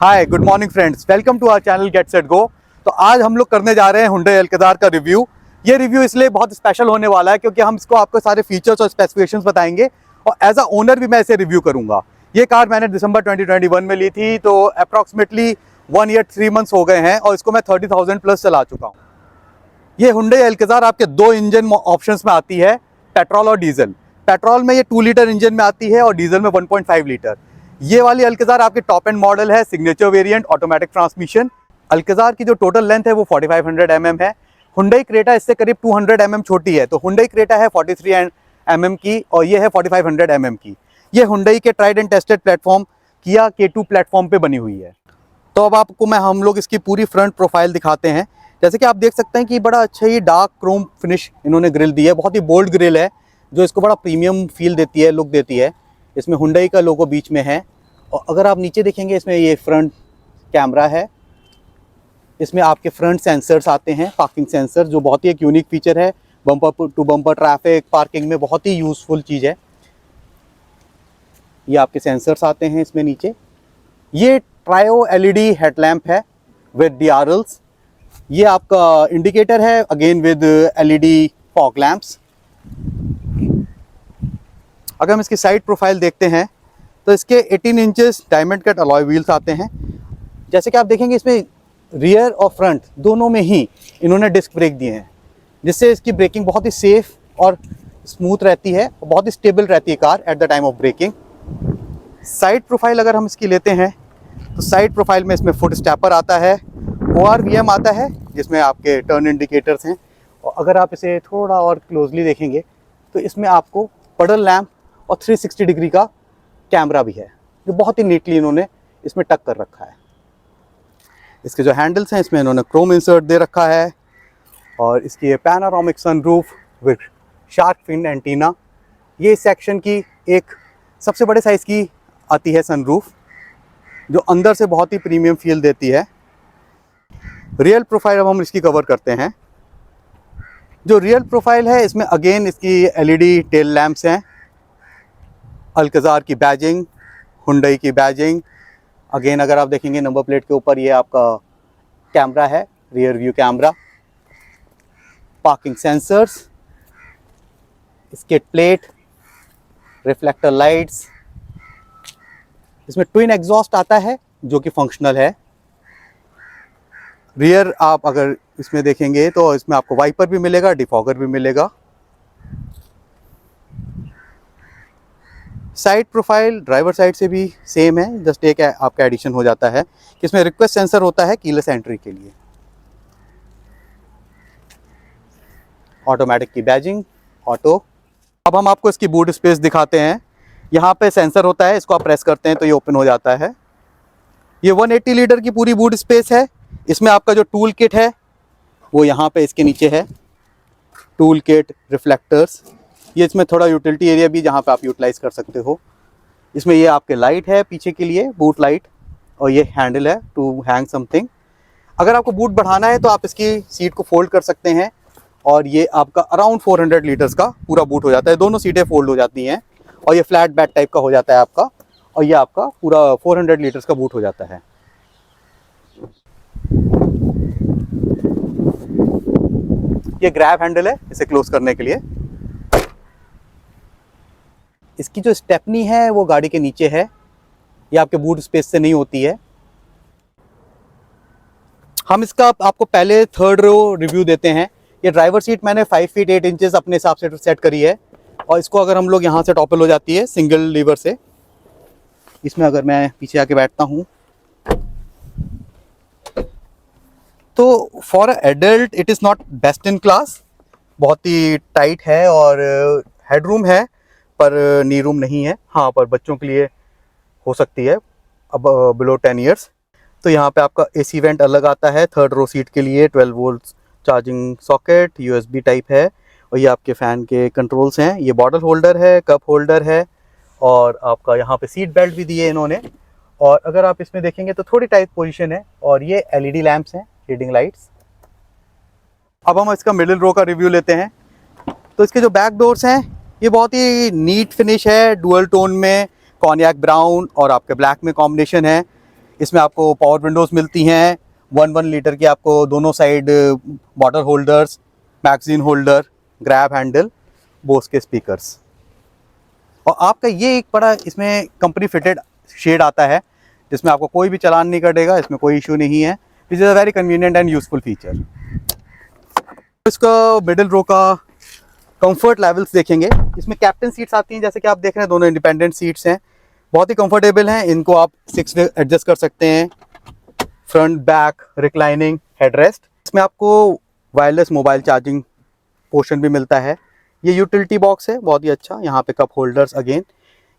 Hi good morning friends, welcome to our channel get set go. तो आज हम लोग करने जा रहे हैं Hyundai अल्कज़ार का रिव्यू। ये रिव्यू इसलिए बहुत स्पेशल होने वाला है क्योंकि हम इसको आपको सारे फीचर्स और स्पेसिफिकेशंस बताएंगे और एज अ ओनर भी मैं इसे रिव्यू करूंगा। ये कार मैंने दिसंबर 2021 में ली थी, तो अप्रॉक्सीमेटली 1 ईयर 3 मंथ्स हो गए हैं और इसको मैं 30,000 प्लस चला चुका हूँ। ये Hyundai अल्कज़ार आपके 2 इंजन ऑप्शंस में आती है, पेट्रोल और डीजल। पेट्रोल में ये 2 लीटर इंजन में आती है और डीजल में 1.5 लीटर। ये वाली अल्कज़ार आपकी टॉप एंड मॉडल है, signature variant, automatic transmission. Alcazar की जो टोटल लेंथ है वो 4500 mm है। Hyundai क्रेटा इससे करीब 200 mm छोटी है, तो Hyundai क्रेटा है 43 mm की और ये है 4500 mm की। ये Hyundai के ट्राइड एंड टेस्टेड प्लेटफॉर्म किया K2 प्लेटफॉर्म पे बनी हुई है। तो अब आपको हम लोग इसकी पूरी फ्रंट प्रोफाइल दिखाते हैं। जैसे कि आप देख सकते हैं कि बड़ा अच्छा ही डार्क क्रोम फिनिश इन्होंने ग्रिल दी है, बहुत ही बोल्ड ग्रिल है जो इसको बड़ा प्रीमियम फील देती है, लुक देती है। इसमें Hyundai का लोगो बीच में है और अगर आप नीचे देखेंगे इसमें ये फ्रंट कैमरा है। इसमें आपके फ्रंट सेंसर्स आते हैं, पार्किंग सेंसर, जो बहुत ही एक यूनिक फीचर है। Bumper to bumper traffic parking में बहुत ही यूज़फुल चीज़ है। ये आपके सेंसर्स आते हैं इसमें नीचे। ये ट्रायो LED हेडलैम्प है विद DRLs। ये आपका इंडिकेटर है again with LED fog lamps. अगर हम इसकी साइड प्रोफाइल देखते हैं तो इसके 18 inches diamond cut alloy wheels आते हैं। जैसे कि आप देखेंगे इसमें रियर और फ्रंट दोनों में ही इन्होंने डिस्क ब्रेक दिए हैं, जिससे इसकी ब्रेकिंग बहुत ही सेफ और स्मूथ रहती है और बहुत ही स्टेबल रहती है car at the time of braking. Side profile अगर हम इसकी लेते हैं तो साइड प्रोफाइल में इसमें फुट स्टेपर आता है, ORVM आता है जिसमें आपके टर्न इंडिकेटर्स हैं। और अगर आप इसे थोड़ा और क्लोजली देखेंगे तो इसमें आपको पडल लैम्प और 360 डिग्री का कैमरा भी है, जो बहुत ही नीटली इन्होंने इसमें टक कर रखा है। इसके जो हैंडल्स हैं इसमें इन्होंने क्रोम इंसर्ट दे रखा है और इसकी ये panoramic sunroof with shark fin antenna. ये इस सेक्शन की एक सबसे बड़े साइज़ की आती है सनरूफ, जो अंदर से बहुत ही प्रीमियम फील देती है। रियल प्रोफाइल अब हम इसकी कवर करते हैं। जो रियल प्रोफाइल है इसमें अगेन इसकी LED टेल लैंप्स हैं, अल्कज़ार की बैजिंग, Hyundai की बैजिंग। अगेन अगर आप देखेंगे नंबर प्लेट के ऊपर ये आपका कैमरा है, rear view camera, parking sensors, skid plate, reflector lights. इसमें ट्विन एग्जॉस्ट आता है जो कि फंक्शनल है। रियर आप अगर इसमें देखेंगे तो इसमें आपको वाइपर भी मिलेगा, डिफॉगर भी मिलेगा। साइड प्रोफाइल ड्राइवर साइड से भी सेम है, जस्ट एक आपका एडिशन हो जाता है कि इसमें रिक्वेस्ट सेंसर होता है कीलेस एंट्री के लिए। ऑटोमेटिक की बैजिंग, ऑटो। अब हम आपको इसकी बूट स्पेस दिखाते हैं। यहाँ पे सेंसर होता है, इसको आप प्रेस करते हैं तो ये ओपन हो जाता है। ये 180 लीटर की पूरी बूट स्पेस है। इसमें आपका जो टूल किट है वो यहाँ पे इसके नीचे है, टूल किट, रिफ्लेक्टर्स। ये इसमें थोड़ा यूटिलिटी एरिया भी जहाँ पे आप यूटिलाइज कर सकते हो। इसमें ये आपके लाइट है पीछे के लिए, बूट लाइट, और ये हैंडल है टू हैंग समथिंग। अगर आपको बूट बढ़ाना है तो आप इसकी सीट को फोल्ड कर सकते हैं और ये आपका अराउंड 400 लीटर्स का पूरा बूट हो जाता है। दोनों सीटें फोल्ड हो जाती हैं और ये फ्लैट बैक टाइप का हो जाता है आपका, और ये आपका पूरा 400 लीटर्स का बूट हो जाता है। ये ग्रैब हैंडल है इसे क्लोज करने के लिए। इसकी जो स्टेपनी है वो गाड़ी के नीचे है, ये आपके बूट स्पेस से नहीं होती है। हम इसका आपको पहले थर्ड रो रिव्यू देते हैं। ये ड्राइवर सीट मैंने 5 फीट 8 इंचेस अपने हिसाब से सेट करी है और इसको अगर हम लोग यहाँ से टॉपल हो जाती है सिंगल लीवर से। इसमें अगर मैं पीछे आके बैठता हूँ तो for adult it is not best in class. बहुत ही टाइट है और हेडरूम है पर नी रूम नहीं है। हाँ, पर बच्चों के लिए हो सकती है अब बिलो 10 ईयर्स। तो यहाँ पे आपका AC वेंट अलग आता है थर्ड रो सीट के लिए, 12 volt charging socket, USB type है, और ये आपके फ़ैन के कंट्रोल्स हैं। ये बॉटल होल्डर है, कप होल्डर है, और आपका यहाँ पे सीट बेल्ट भी दिए इन्होंने। और अगर आप इसमें देखेंगे तो थोड़ी टाइट पोजीशन है और ये LED लैंप्स हैं, रीडिंग लाइट्स। अब हम इसका मिडिल रो का रिव्यू लेते हैं। तो इसके जो बैक डोर्स हैं ये बहुत ही नीट फिनिश है, डुअल टोन में कॉन्याक ब्राउन और आपके ब्लैक में कॉम्बिनेशन है। इसमें आपको पावर विंडोज़ मिलती हैं, 1 लीटर की आपको दोनों side bottle holders, magazine holder, grab handle, Bose के स्पीकर्स। और आपका ये एक बड़ा इसमें कंपनी फिटेड शेड आता है जिसमें आपको कोई भी चालान नहीं कटेगा, इसमें कोई इशू नहीं है। This is a very convenient and useful feature. इसका मिडिल रो का कंफर्ट लेवल्स देखेंगे, इसमें कैप्टन सीट्स आती हैं, जैसे कि आप देख रहे हैं दोनों इंडिपेंडेंट सीट्स हैं, बहुत ही कंफर्टेबल हैं। इनको आप 6 वे एडजस्ट कर सकते हैं। Front back reclining headrest. इसमें आपको वायरलेस मोबाइल चार्जिंग पोर्शन भी मिलता है। ये यूटिलिटी बॉक्स है, बहुत ही अच्छा। यहाँ पे कप होल्डर्स अगेन,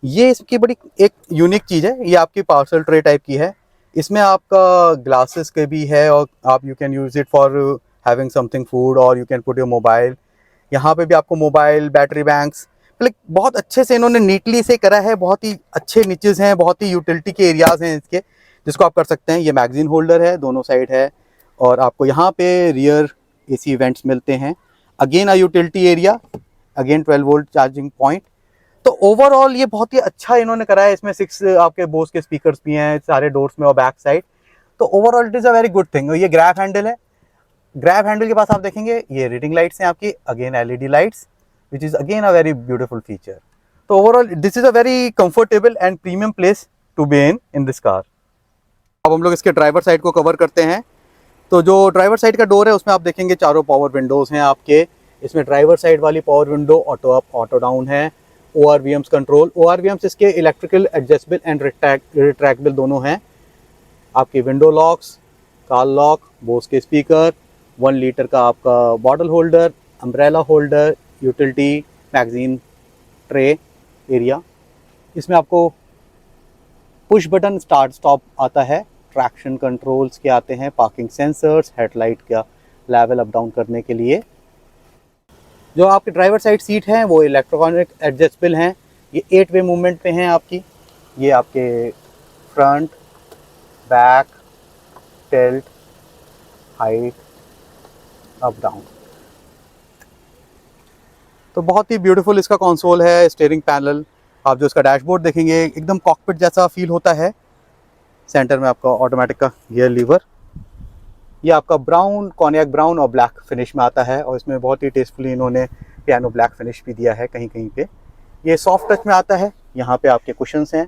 ये इसकी बड़ी एक यूनिक चीज़ है, ये आपकी पार्सल ट्रे टाइप की है। इसमें आपका ग्लासेस के भी है और आप you can use it for having something food और you can put your mobile. यहाँ पे भी आपको मोबाइल, बैटरी बैंक्स, मतलब बहुत अच्छे से इन्होंने नीटली से करा है। बहुत ही अच्छे नीचेस हैं, बहुत ही यूटिलिटी के एरियाज़ हैं इसके, जिसको आप कर सकते हैं। ये मैगजीन होल्डर है, दोनों साइड है। और आपको यहाँ पे रियर AC वेंट्स मिलते हैं। Again a utility area, again 12 volt charging point. तो ओवरऑल ये बहुत ही अच्छा इन्होंने करा है। इसमें 6 आपके बोस के स्पीकर्स भी हैं सारे डोर्स में और बैक साइड। तो overall it is a very good thing. ये ग्रैब हैंडल है, ग्रैब हैंडल के पास आप देखेंगे ये रीडिंग लाइट्स हैं आपकी, again LED lights, which is again a very beautiful feature. तो overall this is a very comfortable and premium place to be in this car. अब हम लोग इसके ड्राइवर साइड को कवर करते हैं। तो जो ड्राइवर साइड का डोर है उसमें आप देखेंगे चारों पावर विंडोज़ हैं आपके। इसमें ड्राइवर साइड वाली power window auto up auto down है। ORVMs कंट्रोल, ORVMs इसके इलेक्ट्रिकल एडजस्टेबल एंड रिट्रैक्टेबल दोनों हैं। आपके window locks, car lock, Bose के स्पीकर, 1 लीटर का आपका bottle holder, umbrella holder, utility, magazine tray area. इसमें आपको पुश बटन स्टार्ट स्टॉप आता है, ट्रैक्शन कंट्रोल्स के आते हैं, पार्किंग सेंसर्स, हेडलाइट का लेवल अप डाउन करने के लिए। जो आपकी ड्राइवर साइड सीट हैं वो इलेक्ट्रॉनिक एडजस्टेबल हैं। ये 8 वे मूवमेंट पे हैं आपकी। ये आपके front, back, tilt, height, up down. तो बहुत ही ब्यूटीफुल इसका कंसोल है। स्टीयरिंग पैनल, आप जो इसका डैशबोर्ड देखेंगे एकदम कॉकपिट जैसा फील होता है। सेंटर में आपका ऑटोमेटिक का गियर लीवर। ये आपका ब्राउन, कॉन्याक ब्राउन और ब्लैक फिनिश में आता है और इसमें बहुत ही टेस्टफुली इन्होंने पियानो ब्लैक फिनिश भी दिया है कहीं कहीं पे। ये सॉफ्ट टच में आता है। यहाँ पे आपके कुशन्स हैं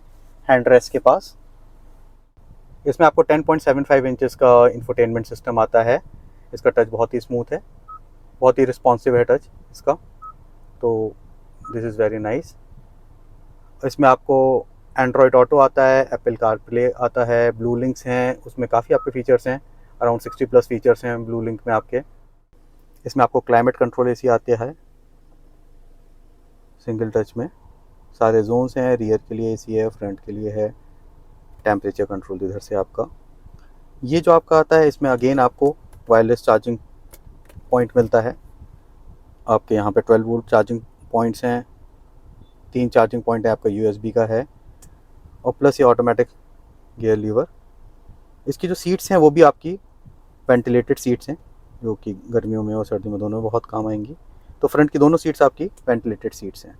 हैंड रेस्ट के पास। इसमें आपको 10.75 इंचेस का इंफोटेनमेंट सिस्टम आता है। इसका टच बहुत ही स्मूथ है, बहुत ही रिस्पॉन्सिव है टच इसका, तो दिस इज़ वेरी नाइस। इसमें आपको एंड्रॉयड ऑटो आता है, एप्पल कार प्ले आता है, ब्लू लिंक्स हैं, उसमें काफ़ी आपके फीचर्स हैं, अराउंड 60+ फीचर्स हैं ब्लू लिंक में आपके। इसमें आपको क्लाइमेट कंट्रोल AC आता है सिंगल टच में। सारे जोन्स हैं, रियर के लिए AC है, फ्रंट के लिए है, टेम्परेचर कंट्रोल इधर से आपका। ये जो आपका आता है इसमें अगेन आपको वायरलेस चार्जिंग पॉइंट मिलता है। आपके यहाँ पे 12 वोल्ट चार्जिंग पॉइंट्स हैं, 3 चार्जिंग पॉइंट है आपका USB का है, और प्लस ये ऑटोमेटिक गियर लीवर। इसकी जो सीट्स हैं वो भी आपकी वेंटिलेटेड सीट्स हैं, जो कि गर्मियों में और सर्दियों में दोनों में बहुत काम आएंगी। तो फ्रंट की दोनों सीट्स आपकी वेंटिलेटेड सीट्स हैं।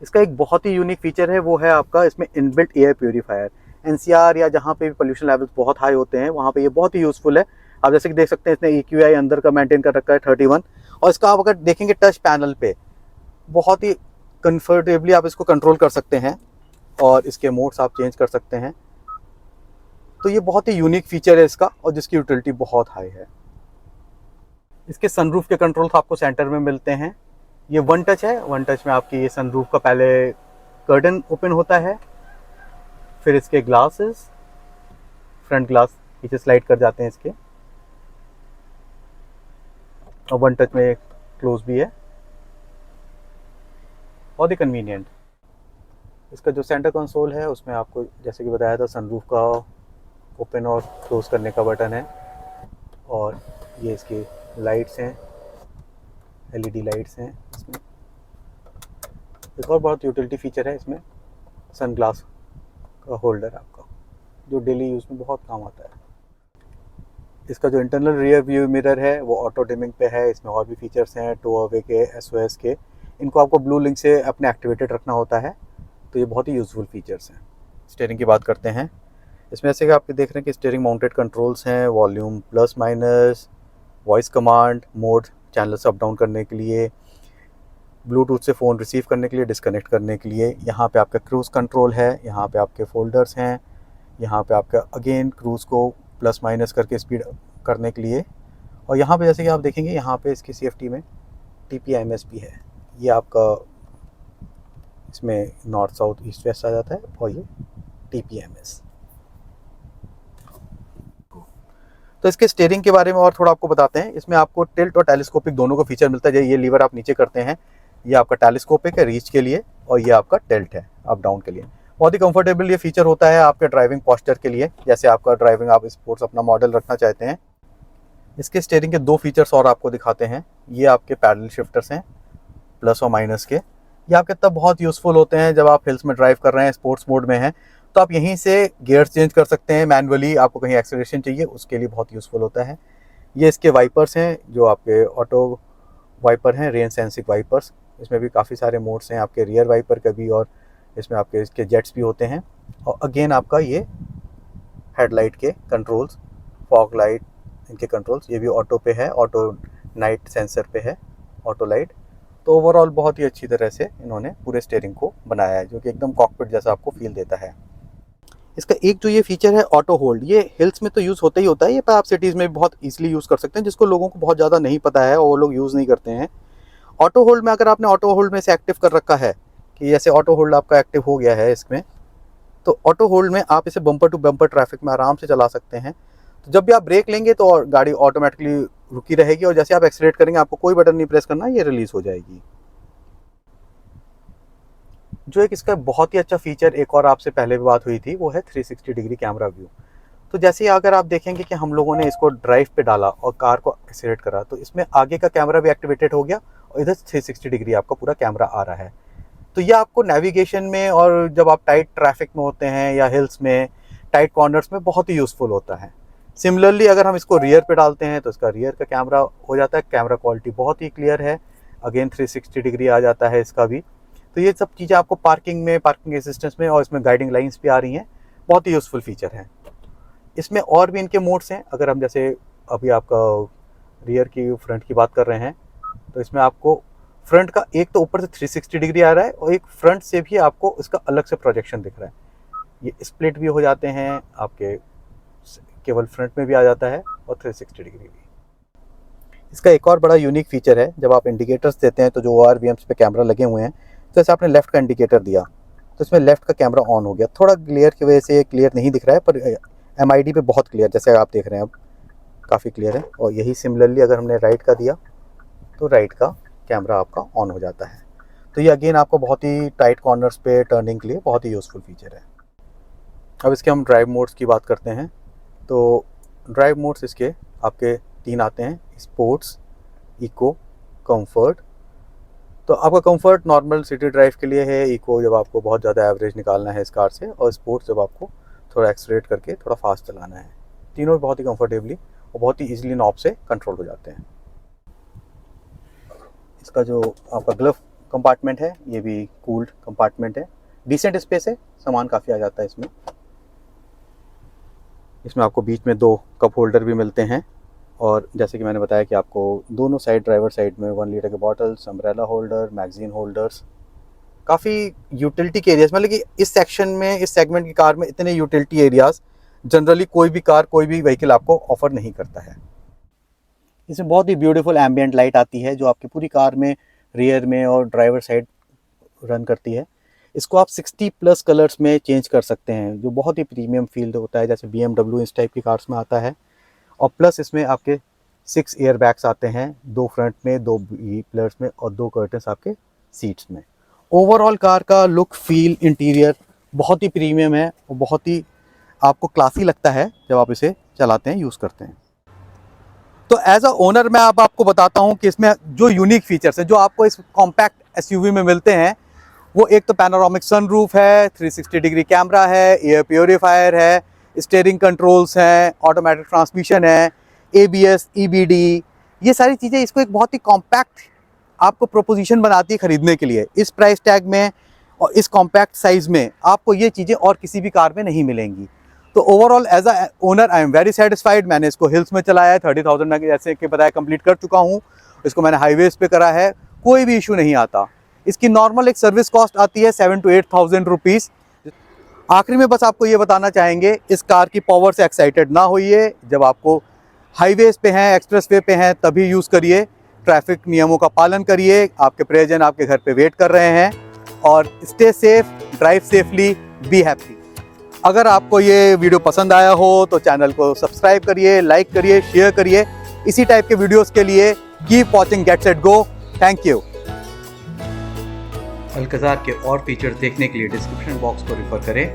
इसका एक बहुत ही यूनिक फीचर है, वो है आपका इसमें इनबिल्ट एयर प्योरीफायर। NCR या जहाँ पे भी पोल्यूशन लेवल्स बहुत हाई होते हैं वहाँ पे ये बहुत ही यूज़फुल है। आप जैसे कि देख सकते हैं इसने EQI अंदर का मेंटेन कर रखा है 31, और इसका आप अगर देखेंगे टच पैनल पे बहुत ही कंफर्टेबली आप इसको कंट्रोल कर सकते हैं और इसके मोड्स आप चेंज कर सकते हैं। तो ये बहुत ही यूनिक फीचर है इसका, और जिसकी यूटिलिटी बहुत हाई है। इसके सनरूफ के कंट्रोल्स आपको सेंटर में मिलते हैं। ये 1 टच है, 1 टच में आपकी ये सनरूफ का पहले कर्टन ओपन होता है, फिर इसके ग्लासेस, फ्रंट ग्लास पीछे स्लाइड कर जाते हैं इसके, और 1 टच में क्लोज भी है, बहुत ही कन्वीनियंट। इसका जो सेंटर कंसोल है उसमें आपको जैसे कि बताया था सनरूफ का ओपन और क्लोज करने का बटन है, और ये इसकी लाइट्स हैं, LED लाइट्स हैं इसमें। एक और बहुत यूटिलिटी फीचर है इसमें, सन ग्लास का होल्डर आपका, जो डेली यूज़ में बहुत काम आता है। इसका जो इंटरनल रियर व्यू मिरर है वो ऑटो डिमिंग पे है। इसमें और भी फीचर्स हैं टो अवे के, SOS के। इनको आपको ब्लू लिंक से अपने एक्टिवेटेड रखना होता है, तो ये बहुत ही यूज़फुल फीचर्स हैं। स्टीयरिंग की बात करते हैं। इसमें ऐसे कि आप देख रहे हैं कि स्टीयरिंग माउंटेड कंट्रोल्स हैं, volume plus minus, voice command, mode channels up down करने के लिए, ब्लूटूथ से फ़ोन रिसीव करने के लिए, डिस्कनेक्ट करने के लिए। यहाँ पे आपका क्रूज़ कंट्रोल है, यहाँ पे आपके फोल्डर्स हैं, यहाँ पे आपका अगेन क्रूज़ को प्लस माइनस करके स्पीड करने के लिए। और यहाँ पे जैसे कि आप देखेंगे यहाँ पे इसकी सेफ्टी में TPMS भी है। ये आपका इसमें नॉर्थ साउथ ईस्ट वेस्ट आ जाता है और ये TPMS। तो इसके स्टीयरिंग के बारे में और थोड़ा आपको बताते हैं। इसमें आपको टिल्ट और टेलीस्कोपिक दोनों का फीचर मिलता है। ये लीवर आप नीचे करते हैं, ये आपका टेलीस्कोपिक है रीच के लिए, और ये आपका टिल्ट है अप डाउन के लिए। बहुत ही कंफर्टेबल ये फीचर होता है आपके ड्राइविंग पोस्चर के लिए, जैसे आपका ड्राइविंग आप स्पोर्ट्स अपना मॉडल रखना चाहते हैं। इसके स्टीयरिंग के दो फीचर्स और आपको दिखाते हैं। ये आपके पैडल शिफ्टर्स हैं प्लस और माइनस के। ये आपके तब बहुत यूज़फुल होते हैं जब आप हिल्स में ड्राइव कर रहे हैं, स्पोर्ट्स मोड में हैं, तो आप यहीं से गियर्स चेंज कर सकते हैं मैनुअली। आपको कहीं एक्सेलरेशन चाहिए उसके लिए बहुत यूज़फुल होता है। ये इसके वाइपर्स हैं जो आपके ऑटो वाइपर हैं, रेन सेंसिंग वाइपर्स। इसमें भी काफ़ी सारे मोड्स हैं, आपके रियर वाइपर का भी, और इसमें आपके इसके जेट्स भी होते हैं। और अगेन आपका ये हेडलाइट के कंट्रोल्स, फॉग लाइट, इनके कंट्रोल्स, ये भी ऑटो पे है, ऑटो नाइट सेंसर पे है, ऑटो लाइट। तो ओवरऑल बहुत ही अच्छी तरह से इन्होंने पूरे स्टीयरिंग को बनाया है, जो कि एकदम कॉकपिट जैसा आपको फील देता है। इसका एक जो ये फीचर है ऑटो होल्ड, ये हिल्स में तो यूज़ होता ही होता है, ये पर आप सिटीज़ में भी बहुत ईजिली यूज़ कर सकते हैं, जिसको लोगों को बहुत ज़्यादा नहीं पता है और वो लोग यूज़ नहीं करते हैं। ऑटो होल्ड में अगर आपने ऑटो होल्ड में से एक्टिव कर रखा है कि जैसे ऑटो होल्ड आपका एक्टिव हो गया है इसमें, तो ऑटो होल्ड में आप इसे बम्पर टू बम्पर ट्रैफिक में आराम से चला सकते हैं। तो जब भी आप ब्रेक लेंगे तो गाड़ी ऑटोमेटिकली रुकी रहेगी, और जैसे आप एक्सीलरेट करेंगे आपको कोई बटन नहीं प्रेस करना, ये रिलीज़ हो जाएगी। जो एक इसका बहुत ही अच्छा फीचर एक और आपसे पहले भी बात हुई थी, वो है 360 डिग्री कैमरा व्यू। तो जैसे अगर आप देखेंगे कि हम लोगों ने इसको ड्राइव पे डाला और कार को एक्सीलरेट करा, तो इसमें आगे का कैमरा भी एक्टिवेटेड हो गया और इधर 360 डिग्री आपका पूरा कैमरा आ रहा है। तो ये आपको नेविगेशन में और जब आप टाइट ट्रैफिक में होते हैं या हिल्स में टाइट कॉर्नर्स में बहुत ही यूज़फुल होता है। सिमिलरली अगर हम इसको रियर पे डालते हैं तो इसका रियर का कैमरा हो जाता है, कैमरा क्वालिटी बहुत ही क्लियर है, अगेन 360 डिग्री आ जाता है इसका भी। तो ये सब चीज़ें आपको पार्किंग में, पार्किंग असिस्टेंस में, और इसमें गाइडिंग लाइंस भी आ रही हैं, बहुत ही यूज़फुल फीचर है। इसमें और भी इनके मोड्स हैं। अगर हम जैसे अभी आपका रियर की फ्रंट की बात कर रहे हैं, तो इसमें आपको फ्रंट का एक तो ऊपर से 360 डिग्री आ रहा है, और एक फ्रंट से भी आपको इसका अलग से प्रोजेक्शन दिख रहा है। ये स्प्लिट भी हो जाते हैं आपके, केवल फ्रंट में भी आ जाता है और 360 डिग्री भी। इसका एक और बड़ा यूनिक फीचर है, जब आप इंडिकेटर्स देते हैं तो जो ORVMs पे कैमरा लगे हुए हैं, तो जैसे आपने लेफ़्ट का इंडिकेटर दिया तो इसमें लेफ़्ट का कैमरा ऑन हो गया। थोड़ा ग्लेयर की वजह से क्लियर नहीं दिख रहा है, पर MID पे बहुत क्लियर, जैसे आप देख रहे हैं अब काफ़ी क्लियर है। और यही सिमिलरली अगर हमने राइट का दिया तो राइट का कैमरा आपका ऑन हो जाता है। तो ये अगेन आपको बहुत ही टाइट कॉर्नर्स पे टर्निंग के लिए बहुत ही यूज़फुल फीचर है। अब इसके हम ड्राइव मोड्स की बात करते हैं। तो ड्राइव मोड्स इसके आपके 3 आते हैं, स्पोर्ट्स, इको, कंफर्ट। तो आपका कंफर्ट नॉर्मल सिटी ड्राइव के लिए है, इको जब आपको बहुत ज़्यादा एवरेज निकालना है इस कार से, और स्पोर्ट्स जब आपको थोड़ा एक्सीलरेट करके थोड़ा फास्ट चलाना है। तीनों बहुत ही कंफर्टेबली और बहुत ही ईजिली नॉब से कंट्रोल हो जाते हैं। इसका जो आपका ग्लव कंपार्टमेंट है, ये भी कूल्ड कंपार्टमेंट है, डिसेंट स्पेस है, सामान काफ़ी आ जाता है इसमें। इसमें आपको बीच में 2 कप होल्डर भी मिलते हैं, और जैसे कि मैंने बताया कि आपको दोनों साइड, ड्राइवर साइड में 1 लीटर के bottles, umbrella holder, magazine holders, काफ़ी यूटिलिटी के एरियाज़, मतलब कि इस सेक्शन में, इस सेगमेंट की कार में इतने यूटिलिटी एरियाज़ जनरली कोई भी कार, कोई भी व्हीकल आपको ऑफर नहीं करता है। इसमें बहुत ही ब्यूटीफुल एम्बियंट लाइट आती है जो आपकी पूरी कार में, रियर में और ड्राइवर साइड रन करती है। इसको आप 60+ कलर्स में चेंज कर सकते हैं, जो बहुत ही प्रीमियम फील होता है, जैसे BMW इस टाइप की कार्स में आता है। और प्लस इसमें आपके 6 एयर बैग्स आते हैं, 2 फ्रंट में, 2 पिलर्स में, और 2 कर्टन्स आपके सीट्स में। ओवरऑल कार का लुक, फील, इंटीरियर बहुत ही प्रीमियम है और बहुत ही आपको क्लासी लगता है जब आप इसे चलाते हैं, यूज़ करते हैं। तो एज अ ओनर मैं अब आपको बताता हूँ कि इसमें जो यूनिक फीचर्स हैं जो आपको इस कॉम्पैक्ट SUV में मिलते हैं, वो एक तो पैनोरामिक सनरूफ है, 360 डिग्री कैमरा है, एयर प्योरीफायर है, स्टीयरिंग कंट्रोल्स हैं, ऑटोमेटिक ट्रांसमिशन है, ABS, EBD, ये सारी चीज़ें इसको एक बहुत ही कॉम्पैक्ट आपको प्रोपोजिशन बनाती है खरीदने के लिए। इस प्राइस टैग में और इस कॉम्पैक्ट साइज़ में आपको ये चीज़ें और किसी भी कार में नहीं मिलेंगी। तो overall as a owner I am very satisfied. मैंने इसको हिल्स में चलाया है, 30,000 में जैसे कि बताया कंप्लीट कर चुका हूँ। इसको मैंने हाईवेज पे करा है, कोई भी इशू नहीं आता। इसकी नॉर्मल एक सर्विस कॉस्ट आती है 7,000 to 8,000 रुपीज़। आखिरी में बस आपको ये बताना चाहेंगे, इस कार की पावर से एक्साइटेड ना होइए। जब आपको हाईवेज पे हैं, एक्सप्रेसवे पे हैं, तभी यूज़ करिए। ट्रैफिक नियमों का पालन करिए। आपके प्रियजन आपके घर पे वेट कर रहे हैं। और stay safe, drive safely, be happy. अगर आपको ये वीडियो पसंद आया हो तो चैनल को सब्सक्राइब करिए, लाइक करिए, शेयर करिए। इसी टाइप के वीडियोस के लिए keep watching gate set go. Thank you. Alcazar के और फीचर्स देखने के लिए डिस्क्रिप्शन बॉक्स को रेफर करें।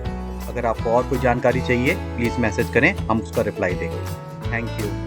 अगर आपको और कोई जानकारी चाहिए प्लीज़ मैसेज करें, हम उसका रिप्लाई देंगे। Thank you.